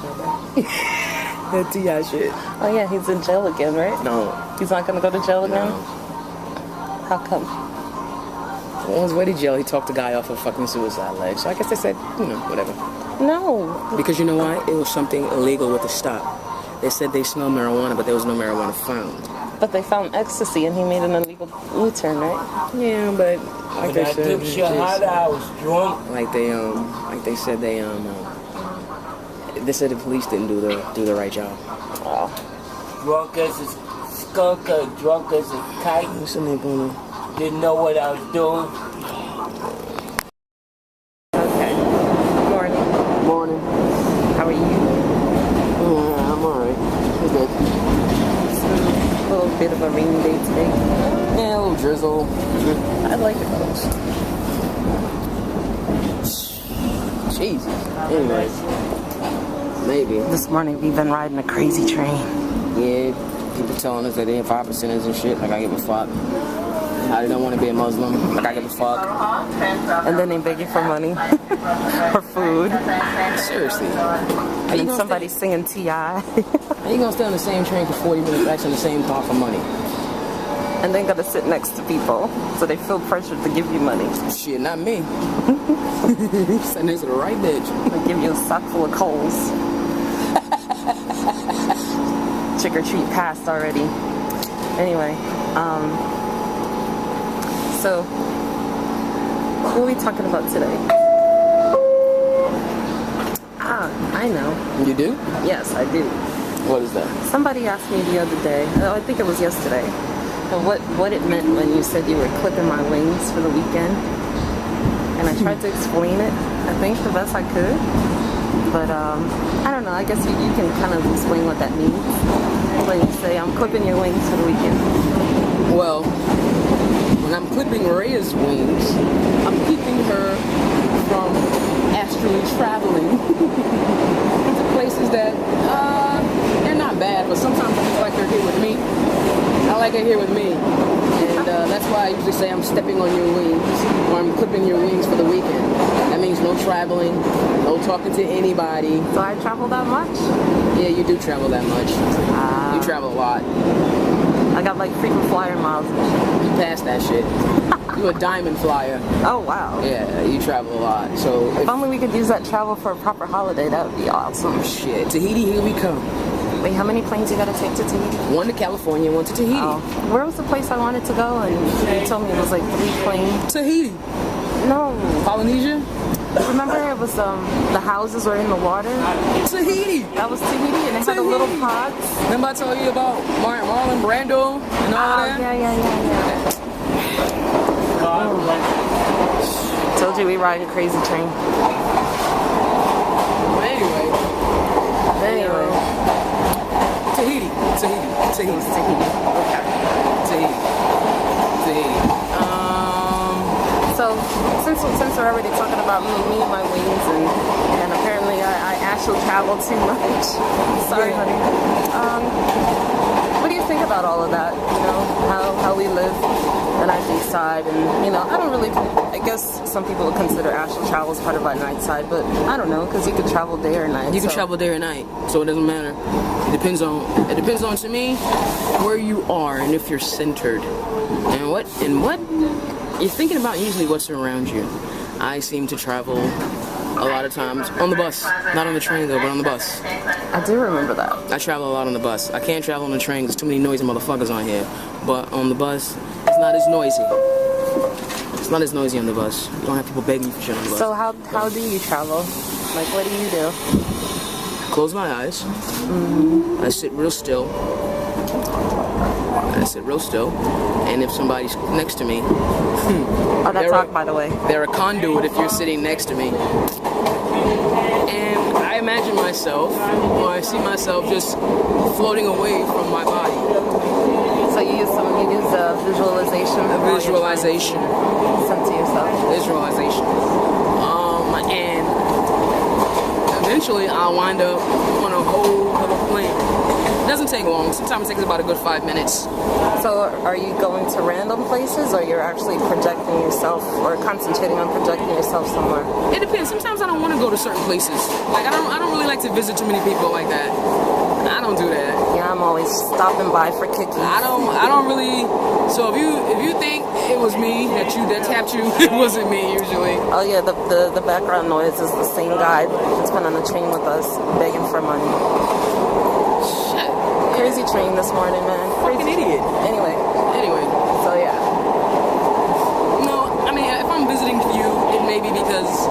you, bro. That T.I. shit. Oh yeah, he's in jail again, right? No. He's not gonna go to jail again? No. How come? On his way to jail, he talked the guy off a fucking suicide ledge. So I guess they said, whatever. No. Because you know why? It was something illegal with the stop. They said they smelled marijuana, but there was no marijuana found. But they found ecstasy, and he made an illegal U-turn, right? Yeah, but like they said, I was drunk. like they said they said the police didn't do the right job. Wow. Drunk as a skunk, drunk as a kite. Listen, they gonna. Didn't know what I was doing. Okay. Good morning. Morning. How are you? Yeah, I'm alright. Who's good? A little bit of a rainy day today. Yeah, a little drizzle. I like it though. Jesus. Anyways. Maybe. This morning we've been riding a crazy train. Yeah, people telling us that they have 5%ers and shit. Like, I give a fuck. How they don't want to be a Muslim. Like, I give a fuck. And then they beg you for money. For food. Seriously. And somebody's singing T.I. How you gonna stay on the same train for 40 minutes actually in the same car for money? And then gotta sit next to people. So they feel pressured to give you money. Shit, not me. Sitting next to the right bitch. They give you a sock full of coals. Trick or treat passed already. Anyway, so what are we talking about today? I know. You do? Yes, I do. What is that? Somebody asked me the other day, I think it was yesterday, what it meant when you said you were clipping my wings for the weekend. And I tried to explain it, I think the best I could. But I don't know, I guess you can kind of explain what that means. When you say, I'm clipping your wings for the weekend. Well, when I'm clipping Rhea's wings, I'm keeping her from astrally traveling into places that, they're not bad, but sometimes I just like her here with me. I like her here with me. And that's why I usually say I'm stepping on your wings, or I'm clipping your wings for the weekend. That means no traveling, no talking to anybody. So I travel that much? Yeah, you do travel that much. You travel a lot. I got like frequent flyer miles. You passed that shit. You're a diamond flyer. Oh, wow. Yeah, you travel a lot. So if only we could use that travel for a proper holiday, that would be awesome. Shit, Tahiti, here we come. Wait, how many planes you gotta take to Tahiti? One to California, one to Tahiti. Oh. Where was the place I wanted to go? And you told me it was like 3 planes. Tahiti. No. Polynesia? Remember it was the houses were in the water? Tahiti. That was Tahiti, and it had the little pods. Remember I told you about Marlon Brando and all that? Yeah. Told you we ride a crazy train. Anyway. Tahiti. Okay. Tahiti. So since we're already talking about me and my wings, and apparently I actually travel too much. Sorry, honey. What do you think about all of that? You know, how we live on our dayside, and I don't really. I guess some people would consider astral travel as part of our night side, but I don't know, because you could travel day or night. You can travel day or night, so it doesn't matter. It depends on to me where you are and if you're centered, and what you're thinking about. Usually what's around you. I seem to travel a lot of times on the bus, not on the train though, but on the bus. I do remember that. I travel a lot on the bus. I can't travel on the train because too many noisy motherfuckers on here, but on the bus it's not as noisy. It's not as noisy on the bus. You don't have people begging you for shit on the bus. So how do you travel? Like, what do you do? Close my eyes. I sit real still. And if somebody's next to me, oh, that's talk, by the way. They're a conduit if you're sitting next to me. And I imagine myself, or I see myself just floating away from my body. So you use visualization. Visualization. Listen to yourself. Visualization. And eventually I'll wind up on a whole other plane. It doesn't take long. Sometimes it takes about a good 5 minutes. So So are you going to random places, or you're actually projecting yourself, or concentrating on projecting yourself somewhere? It depends. Sometimes I don't want to go to certain places. Like I don't really like to visit too many people like that. I don't do that. Yeah, I'm always stopping by for cookies. I don't really. So if you think it was me that tapped you, it wasn't me usually. Oh yeah, the background noise is the same guy that's been on the train with us begging for money. Shit. Crazy train this morning, man. Fucking idiot. Anyway. So yeah. No, I mean if I'm visiting you, it may be because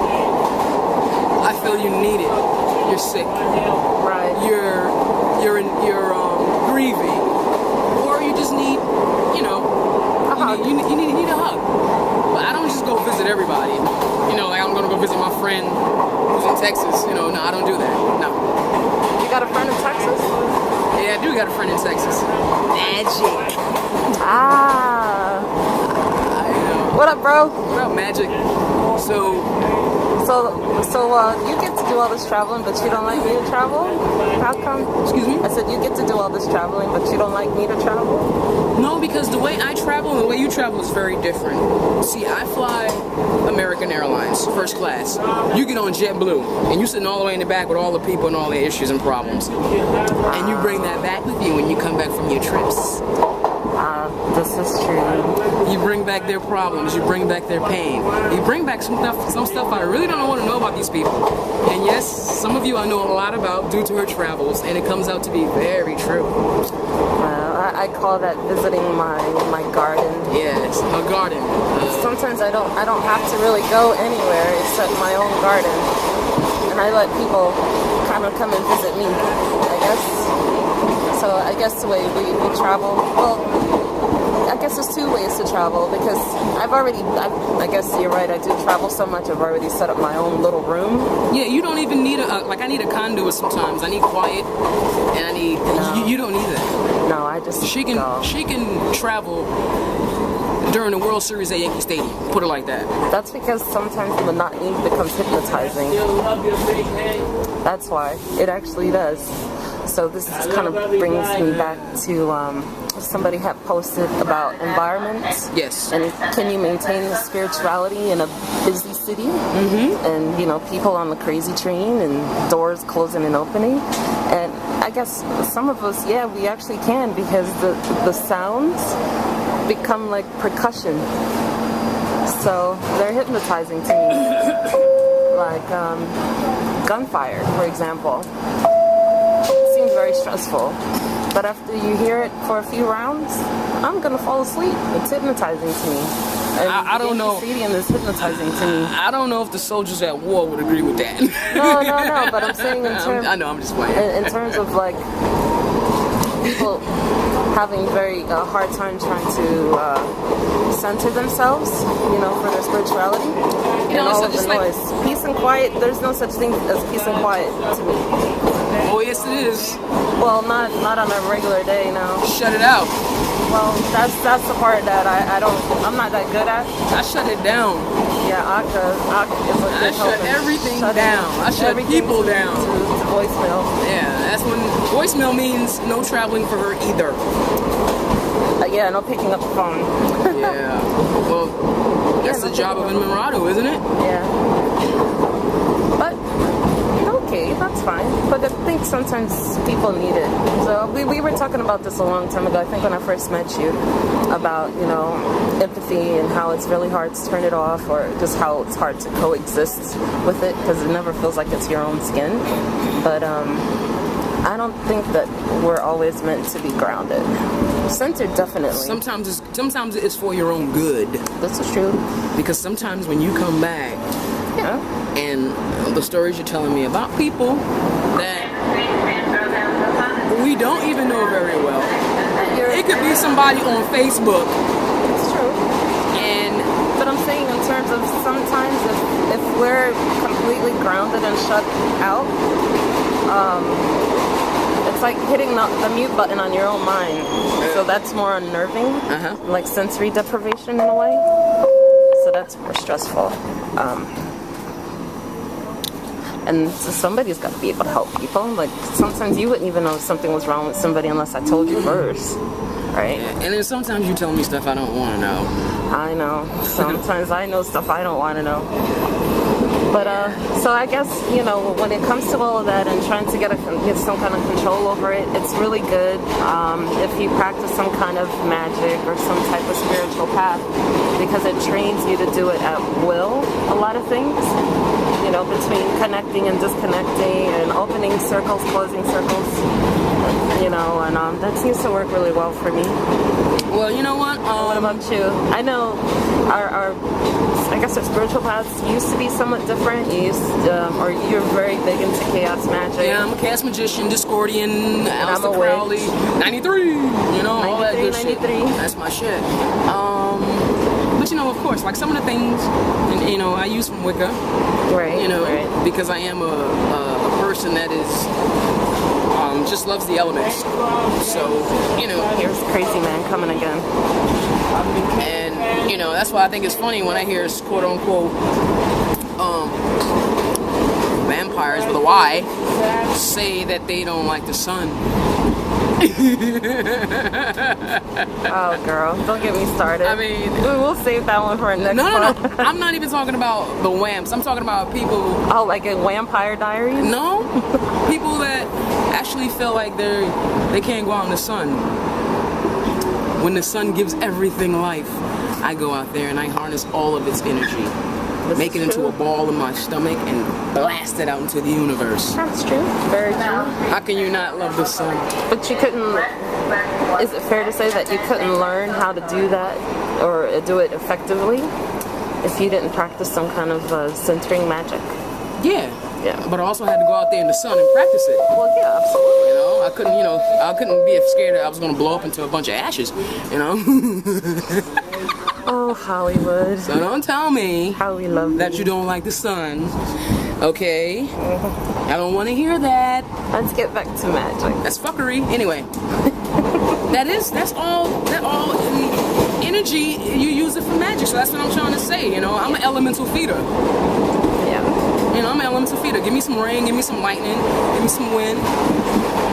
I feel you need it. You're sick. Right. You're grieving, or you just need, you know, you need a hug. But I don't just go visit everybody. You know, like I'm gonna go visit my friend who's in Texas. You know, no, I don't do that. No. You got a friend in Texas? Yeah, I do got a friend in Texas. Magick. Ah. I know. What up, bro? What up, Magick? So you get to do all this traveling, but you don't like me to travel? How come? Excuse me? I said you get to do all this traveling, but you don't like me to travel? No, because the way I travel and the way you travel is very different. See, I fly American Airlines, first class. You get on JetBlue, and you're sitting all the way in the back with all the people and all their issues and problems. And you bring that back with you when you come back from your trips. This is true. You bring back their problems, you bring back their pain. You bring back some stuff I really don't want to know about these people. And yes, some of you I know a lot about due to her travels, and it comes out to be very true. I call that visiting my garden. Yes, a garden. Sometimes I don't have to really go anywhere except my own garden, and I let people kind of come and visit me, I guess. So I guess the way we travel, well, I guess there's two ways to travel, because I guess you're right, I do travel so much, I've already set up my own little room. Yeah, you don't even need I need a conduit sometimes. I need quiet, and I need, you don't need that. No, I just She can travel during the World Series at Yankee Stadium, put it like that. That's because sometimes the monotony becomes hypnotizing. That's why, it actually does. So this kind of brings me back to somebody had posted about environment. Yes. And can you maintain the spirituality in a busy city? Mm-hmm. And, you know, people on the crazy train and doors closing and opening. And I guess some of us, yeah, we actually can, because the sounds become like percussion. So they're hypnotizing to me. Like gunfire, for example. Seems very stressful, but after you hear it for a few rounds, I'm gonna fall asleep. It's hypnotizing to me. And I don't know. Stadium is hypnotizing to me. I don't know if the soldiers at war would agree with that. No, but I'm saying in terms. I know, I'm just playing. In terms of like people having very hard time trying to center themselves, you know, for their spirituality. You know, and all of the like noise. Peace and quiet. There's no such thing as peace and quiet to me. Oh yes, it is. Well, not on a regular day, no. Shut it out. Well, that's the part that I'm not that good at. I shut it down. Yeah, Akka is a good I shut helper. everything down. I shut people down. To voicemail. Yeah, that's when voicemail means no traveling for her either. Yeah, no picking up the phone. Yeah. Well, that's the job of a Emirado, isn't it? Yeah. But okay, that's fine. But I think sometimes people need it. So we were talking about this a long time ago. I think when I first met you, about, you know, empathy and how it's really hard to turn it off, or just how it's hard to coexist with it, because it never feels like it's your own skin. But I don't think that we're always meant to be grounded. Centered, definitely. Sometimes it's for your own good. This is true. Because sometimes when you come back, Yeah. and the stories you're telling me about people that we don't even know very well. It could be somebody on Facebook. It's true. But I'm saying in terms of sometimes if we're completely grounded and shut out, it's like hitting the mute button on your own mind. So that's more unnerving, like sensory deprivation in a way. So that's more stressful. And so somebody's got to be able to help people. Like sometimes you wouldn't even know if something was wrong with somebody unless I told you first. Right. Yeah. And then sometimes you tell me stuff I don't want to know. I know. Sometimes I know stuff I don't want to know. But so I guess, you know, when it comes to all of that and trying to get some kind of control over it, it's really good if you practice some kind of magic or some type of spiritual path, because it trains you to do it at will. A lot of things, you know, between connecting and disconnecting and opening circles, closing circles, you know, and that seems to work really well for me. Well, you know what? What about you? I know I guess our spiritual paths used to be somewhat different. You used or you're very big into chaos magic. Yeah, I'm a chaos magician, Discordian, I'm a Crowley, witch. 93, you know, all that good 93. shit. That's my shit. But you know, of course, like some of the things, you know, I use from Wicca. Right. You know, right. because I am a person that is just loves the elements. So, you know, Here's the crazy man coming again. and you know, that's why I think it's funny when I hear quote unquote vampires with a Y say that they don't like the sun. Oh, girl, don't get me started. I mean, we'll save that one for a next no. one. I'm not even talking about the whamps. I'm talking about people. Oh, like a Vampire Diaries? No, people that actually feel like they can't go out in the sun. When the sun gives everything life, I go out there and I harness all of its energy, make it into a ball in my stomach, and blast it out into the universe. That's true. Very true. How can you not love the sun? But you couldn't. Is it fair to say that you couldn't learn how to do that or do it effectively if you didn't practice some kind of centering magic? Yeah. Yeah. But I also had to go out there in the sun and practice it. Well, yeah, absolutely. You know, I couldn't be scared that I was going to blow up into a bunch of ashes. You know. Oh, Hollywood. So don't tell me How we love that you don't like the sun. Okay. I don't want to hear that. Let's get back to magic. That's fuckery. Anyway. That's all energy, you use it for magic. So that's what I'm trying to say, you know. I'm an elemental feeder. Yeah. You know, I'm an elemental feeder. Give me some rain, give me some lightning, give me some wind,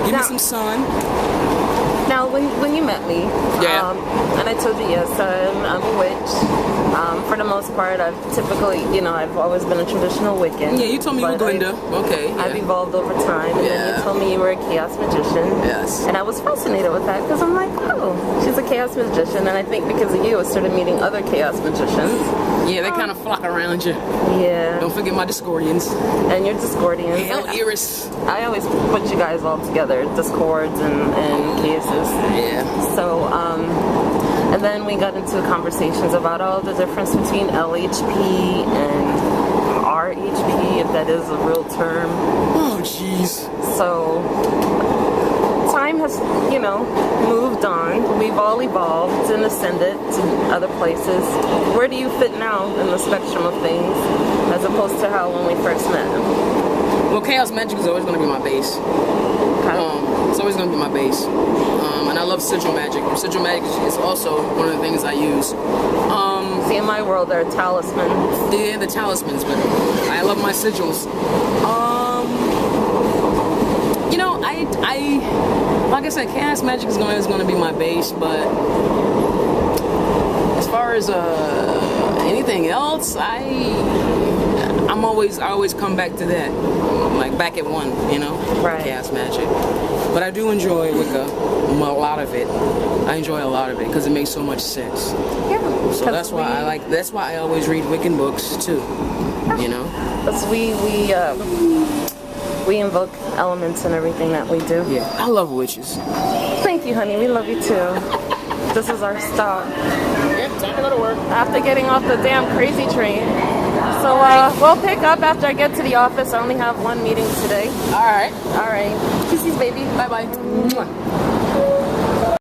give me some sun. Now, when you met me, Yeah. and I told you, yes, I'm a witch. For the most part, I've typically, you know, I've always been a traditional Wiccan. Yeah, you told me you were but Glinda. Okay. Yeah. I've evolved over time, and then you told me you were a chaos magician. Yes. And I was fascinated with that because I'm like, oh, she's a chaos magician, and I think because of you, I started meeting other chaos magicians. Yeah, they kind of flock around you. Yeah. Don't forget my Discordians. And your Discordians. Hell, Iris. I always put you guys all together, Discords and chaoses. Yeah. So, and then we got into conversations about all the difference between LHP and RHP, if that is a real term. Oh, jeez. So, time has, you know, moved on. We've all evolved and ascended to other places. Where do you fit now in the spectrum of things, as opposed to how when we first met? Well, chaos magic is always going to be my base. It's always going to be my base. And I love sigil magic. Sigil magic is also one of the things I use. See, in my world, there are talismans. Yeah, the talismans, but I love my sigils. You know, I like I said, chaos magic is going to be my base, but as far as anything else, I always come back to that, like back at one, you know, Right. chaos magic. But I do enjoy Wicca, a lot of it. I enjoy a lot of it because it makes so much sense. Yeah. So that's why I always read Wiccan books too. You know. Because we invoke elements in everything that we do. Yeah, I love witches. Thank you, honey. We love you too. This is our stop. Yep, time to go to work. After getting off the damn crazy train. So we'll pick up after I get to the office. I only have one meeting today. All right. All right. Kisses, baby. Bye bye.